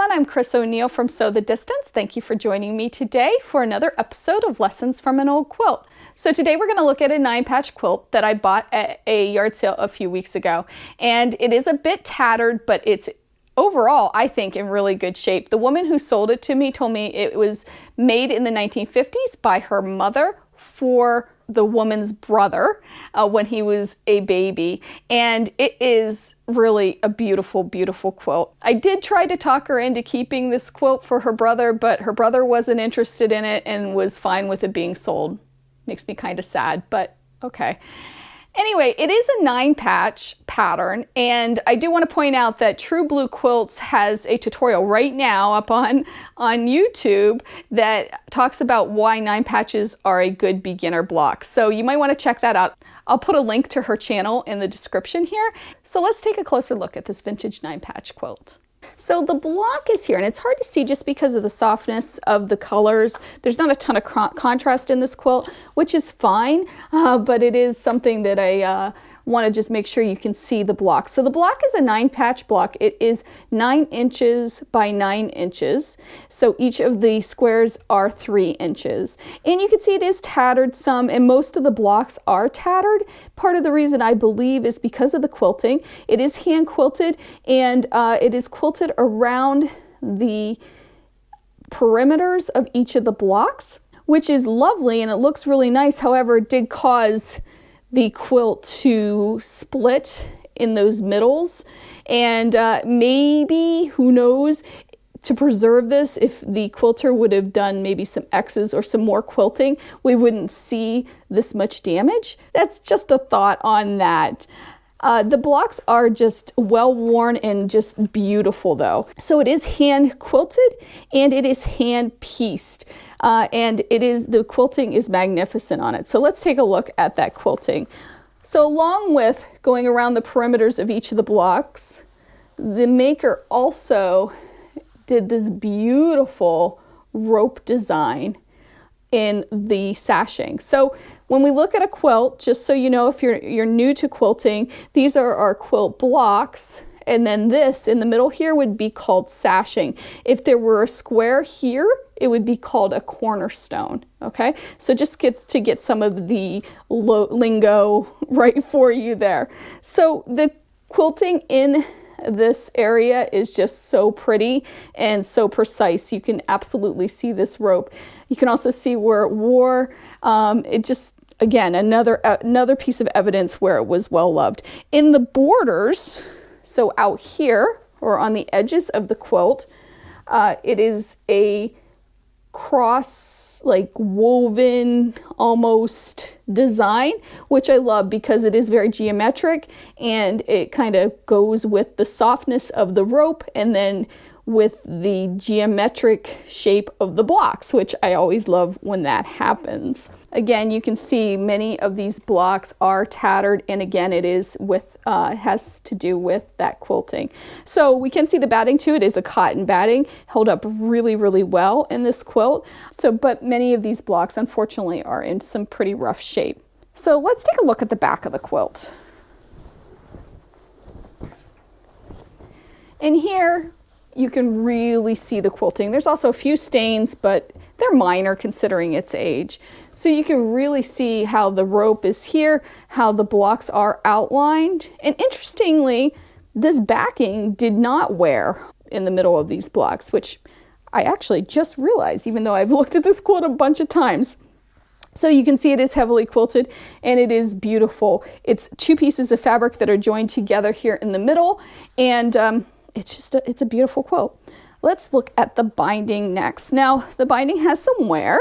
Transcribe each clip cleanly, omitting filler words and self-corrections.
everyone, I'm Chris O'Neill from Sew the Distance. Thank you for joining me today for another episode of Lessons from an Old Quilt. So today we're going to look at a 9-patch quilt that I bought at a yard sale a few weeks ago. And it is a bit tattered, but it's overall, I think, in really good shape. The woman who sold it to me told me it was made in the 1950s by her mother for the woman's brother when he was a baby, and it is really a beautiful, beautiful quilt. I did try to talk her into keeping this quilt for her brother, but her brother wasn't interested in it and was fine with it being sold. Makes me kind of sad, but okay. Anyway, it is a 9-patch pattern, and I do want to point out that True Blue Quilts has a tutorial right now up on YouTube that talks about why 9 patches are a good beginner block. So you might want to check that out. I'll put a link to her channel in the description here. So let's take a closer look at this vintage 9-patch quilt. So the block is here, and it's hard to see just because of the softness of the colors. There's not a ton of contrast in this quilt, which is fine, but it is something that I want to just make sure you can see the block. So the block is a 9-patch block. It is 9 inches by 9 inches. So each of the squares are 3 inches. And you can see it is tattered some, and most of the blocks are tattered. Part of the reason I believe is because of the quilting. It is hand quilted, and it is quilted around the perimeters of each of the blocks, which is lovely and it looks really nice. However, it did cause the quilt to split in those middles, and maybe, who knows, to preserve this, if the quilter would have done maybe some X's or some more quilting, we wouldn't see this much damage. That's just a thought on that. The blocks are just well worn and just beautiful though. So it is hand quilted and it is hand pieced, and the quilting is magnificent on it. So let's take a look at that quilting. So along with going around the perimeters of each of the blocks, the maker also did this beautiful rope design in the sashing. So when we look at a quilt, just so you know, if you're new to quilting, these are our quilt blocks, and then this in the middle here would be called sashing. If there were a square here, it would be called a cornerstone. Okay, so just to get some of the lingo right for you there. So the quilting in this area is just so pretty and so precise. You can absolutely see this rope. You can also see where it wore. It just, again, another piece of evidence where it was well loved. In the borders, so out here or on the edges of the quilt, it is a cross, like woven almost design, which I love because it is very geometric and it kind of goes with the softness of the rope and then with the geometric shape of the blocks, which I always love when that happens. Again, you can see many of these blocks are tattered, and again, it is has to do with that quilting. So we can see the batting too. It is a cotton batting, held up really, really well in this quilt. But many of these blocks, unfortunately, are in some pretty rough shape. So let's take a look at the back of the quilt. And here, you can really see the quilting. There's also a few stains, but they're minor considering its age. So you can really see how the rope is here, how the blocks are outlined. And interestingly, this backing did not wear in the middle of these blocks, which I actually just realized, even though I've looked at this quilt a bunch of times. So you can see it is heavily quilted and it is beautiful. It's 2 pieces of fabric that are joined together here in the middle, and it's a beautiful quilt. Let's look at the binding next. Now, the binding has some wear,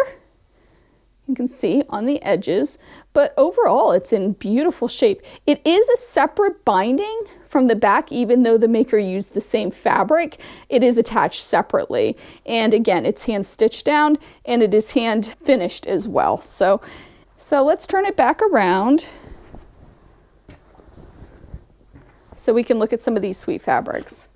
you can see on the edges, but overall it's in beautiful shape. It is a separate binding from the back, even though the maker used the same fabric. It is attached separately. And again, it's hand stitched down and it is hand finished as well. So let's turn it back around so we can look at some of these sweet fabrics.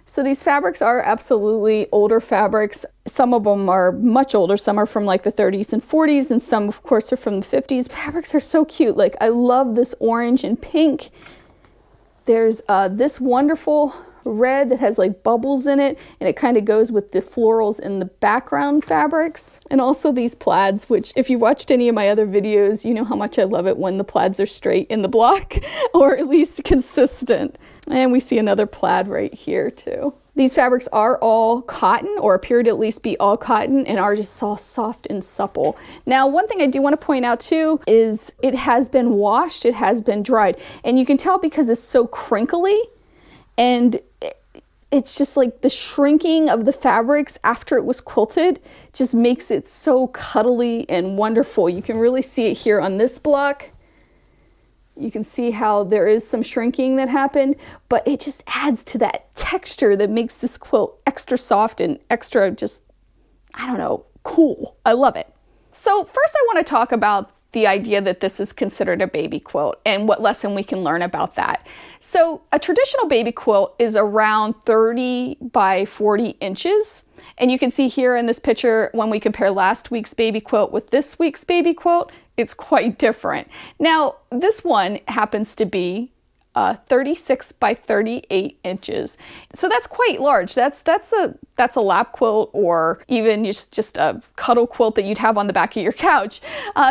So these fabrics are absolutely older fabrics. Some of them are much older. Some are from like the 30s and 40s, and some of course are from the 50s. Fabrics are so cute. Like, I love this orange and pink. There's this wonderful red that has like bubbles in it, and it kind of goes with the florals in the background fabrics. And also these plaids, which if you watched any of my other videos, you know how much I love it when the plaids are straight in the block, or at least consistent. And we see another plaid right here too. These fabrics are all cotton, or appear to at least be all cotton, and are just so soft and supple. Now, one thing I do want to point out too is it has been washed, it has been dried, and you can tell because it's so crinkly, and it's just like the shrinking of the fabrics after it was quilted just makes it so cuddly and wonderful. You can really see it here on this block. You can see how there is some shrinking that happened, but it just adds to that texture that makes this quilt extra soft and extra just, I don't know, cool. I love it. So first I want to talk about the idea that this is considered a baby quilt and what lesson we can learn about that. So a traditional baby quilt is around 30 by 40 inches. And you can see here in this picture, when we compare last week's baby quilt with this week's baby quilt, it's quite different. Now, this one happens to be 36 by 38 inches. So that's quite large. That's a lap quilt, or even just a cuddle quilt that you'd have on the back of your couch.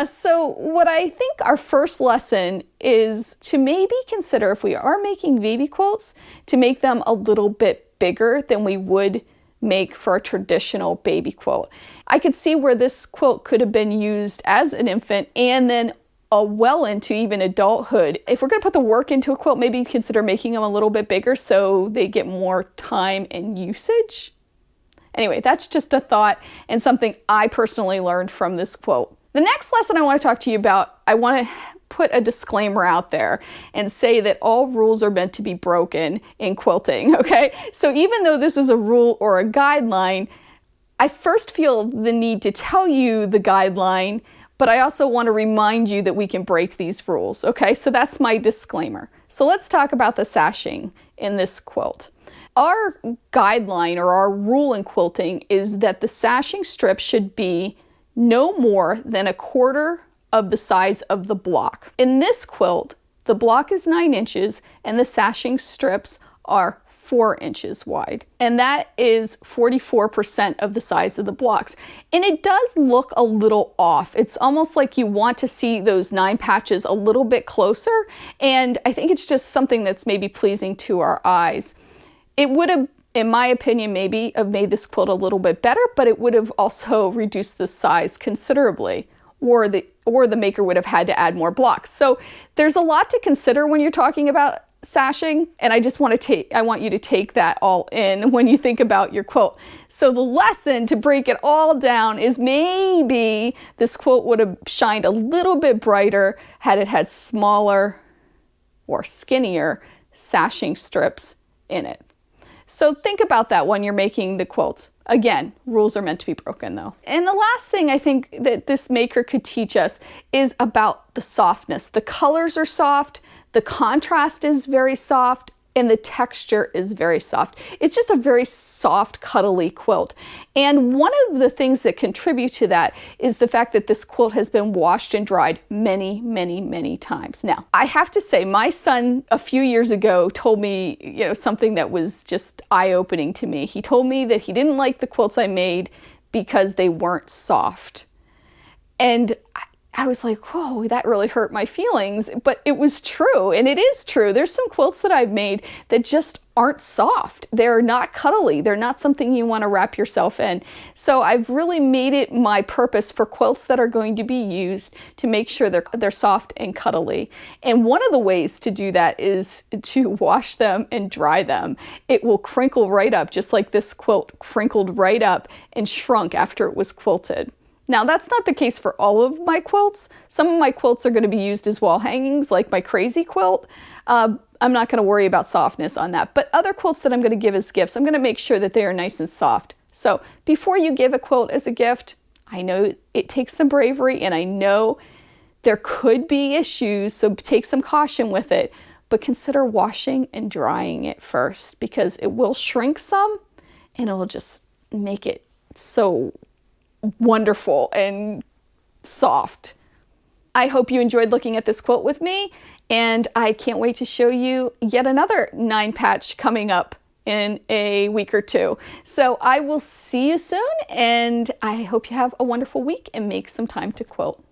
So what I think our first lesson is to maybe consider, if we are making baby quilts, to make them a little bit bigger than we would make for a traditional baby quilt. I could see where this quilt could have been used as an infant and then well into even adulthood. If we're going to put the work into a quilt, maybe consider making them a little bit bigger so they get more time and usage. Anyway, that's just a thought and something I personally learned from this quilt. The next lesson I want to talk to you about, I want to put a disclaimer out there and say that all rules are meant to be broken in quilting, okay? So even though this is a rule or a guideline, I first feel the need to tell you the guideline, but I also want to remind you that we can break these rules, okay? So that's my disclaimer. So let's talk about the sashing in this quilt. Our guideline or our rule in quilting is that the sashing strip should be no more than 1/4 of the size of the block. In this quilt, the block is 9 inches and the sashing strips are 4 inches wide. And that is 44% of the size of the blocks. And it does look a little off. It's almost like you want to see those 9 patches a little bit closer. And I think it's just something that's maybe pleasing to our eyes. It would have, in my opinion, maybe have made this quilt a little bit better, but it would have also reduced the size considerably, or the maker would have had to add more blocks. So there's a lot to consider when you're talking about sashing, and I want you to take that all in when you think about your quilt. So the lesson, to break it all down, is maybe this quilt would have shined a little bit brighter had it had smaller or skinnier sashing strips in it. So think about that when you're making the quilts. Again, rules are meant to be broken though. And the last thing I think that this maker could teach us is about the softness. The colors are soft, the contrast is very soft, and the texture is very soft. It's just a very soft, cuddly quilt. And one of the things that contribute to that is the fact that this quilt has been washed and dried many, many, many times. Now, I have to say, my son a few years ago told me, something that was just eye-opening to me. He told me that he didn't like the quilts I made because they weren't soft. And I was like, whoa, that really hurt my feelings, but it was true, and it is true. There's some quilts that I've made that just aren't soft. They're not cuddly. They're not something you want to wrap yourself in. So I've really made it my purpose for quilts that are going to be used to make sure they're soft and cuddly. And one of the ways to do that is to wash them and dry them. It will crinkle right up, just like this quilt crinkled right up and shrunk after it was quilted. Now, that's not the case for all of my quilts. Some of my quilts are going to be used as wall hangings, like my crazy quilt. I'm not going to worry about softness on that. But other quilts that I'm going to give as gifts, I'm going to make sure that they are nice and soft. So before you give a quilt as a gift, I know it takes some bravery, and I know there could be issues, so take some caution with it. But consider washing and drying it first, because it will shrink some, and it will just make it so wonderful and soft. I hope you enjoyed looking at this quilt with me, and I can't wait to show you yet another 9 patch coming up in a week or two. So I will see you soon, and I hope you have a wonderful week and make some time to quilt.